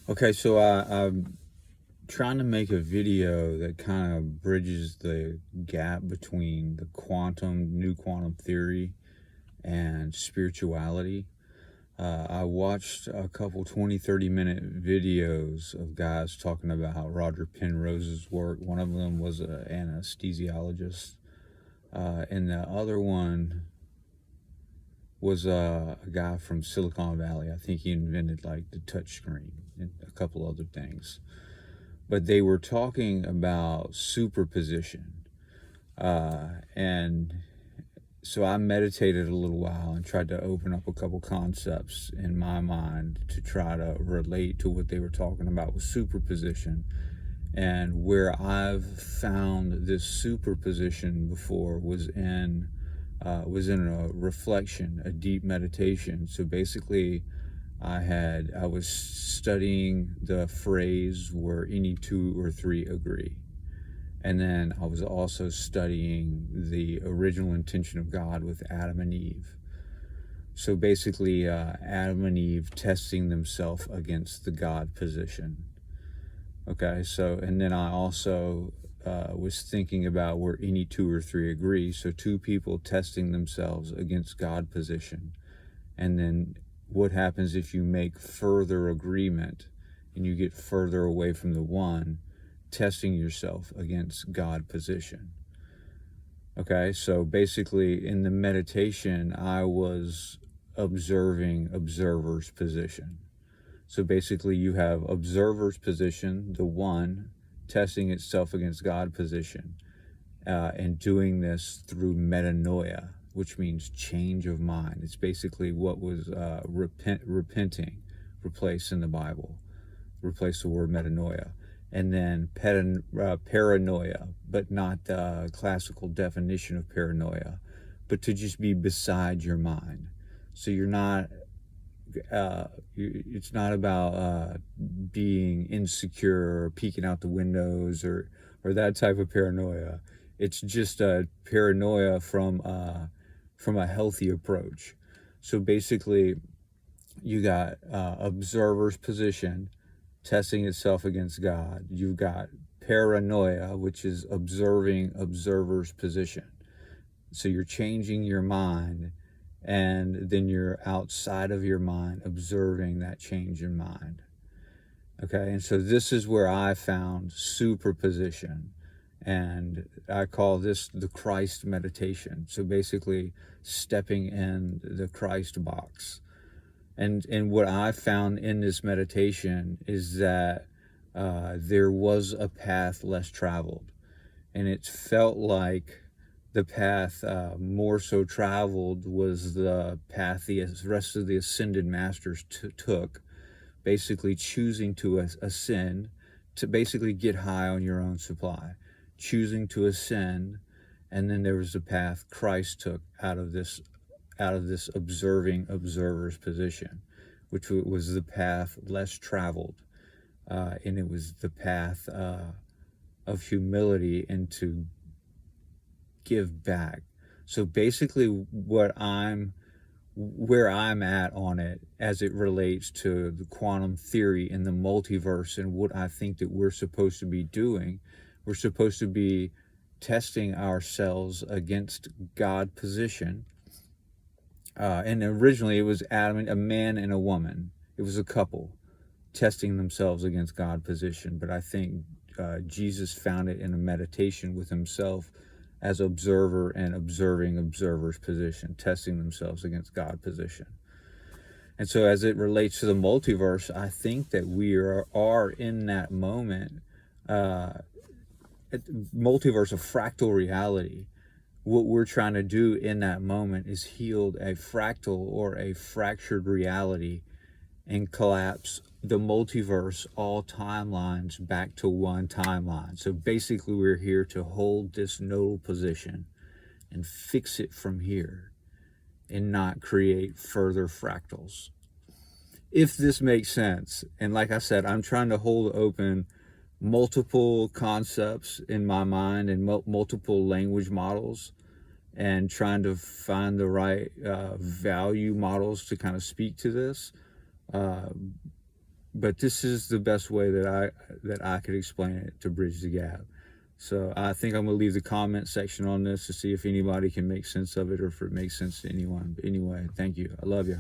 Okay, so I'm trying to make a video that kind of bridges the gap between the new quantum theory and spirituality. I watched a couple 20-30 minute videos of guys talking about Roger Penrose's work. One of them was an anesthesiologist, and the other one was a guy from Silicon Valley. I think he invented like the touch screen and a couple other things. But they were talking about superposition. And so I meditated a little while and tried to open up a couple concepts in my mind to try to relate to what they were talking about with superposition. And where I've found this superposition before was in a reflection, a deep meditation. So basically, I was studying the phrase where any two or three agree. And then I was also studying the original intention of God with Adam and Eve. So basically, Adam and Eve testing themselves against the God position. Okay, so, and then I also was thinking about where any two or three agree. So two people testing themselves against God position. And then what happens if you make further agreement and you get further away from the one, testing yourself against God position. Okay, so basically in the meditation, I was observing observer's position. So basically you have observer's position, the one, testing itself against God position, and doing this through metanoia, which means change of mind. It's basically what was repenting replaced in the Bible. Replace the word metanoia. And then paranoia, but not the classical definition of paranoia, but to just be beside your mind. So you're not, it's not about being insecure or peeking out the windows or that type of paranoia. It's just a paranoia from a healthy approach. So basically, you got observer's position, testing itself against God. You've got paranoia, which is observing observer's position. So you're changing your mind, and then you're outside of your mind observing that change in mind. Okay, and so this is where I found superposition, and I call this the Christ meditation. So basically stepping in the Christ box. And what I found in this meditation is that there was a path less traveled. And it felt like the path more so traveled was the path the rest of the ascended masters took, basically choosing to ascend, to basically get high on your own supply, choosing to ascend. And then there was the path Christ took out of this observing observer's position, which was the path less traveled, and it was the path of humility and to give back. So basically where I'm at on it as it relates to the quantum theory and the multiverse and what I think that we're supposed to be doing, we're supposed to be testing ourselves against God position. And originally it was a man and a woman. It was a couple testing themselves against God position. But I think Jesus found it in a meditation with himself as observer and observing observer's position, testing themselves against God position. And so as it relates to the multiverse, I think that we are in that moment, multiverse of fractal reality. What we're trying to do in that moment is heal a fractal or a fractured reality and collapse the multiverse, all timelines, back to one timeline. So basically we're here to hold this nodal position and fix it from here and not create further fractals. If this makes sense, and like I said, I'm trying to hold open multiple concepts in my mind and multiple language models, and trying to find the right value models to kind of speak to this. but this is the best way that I could explain it to bridge the gap. So I think I'm gonna leave the comment section on this to see if anybody can make sense of it or if it makes sense to anyone. But anyway, thank you. I love you.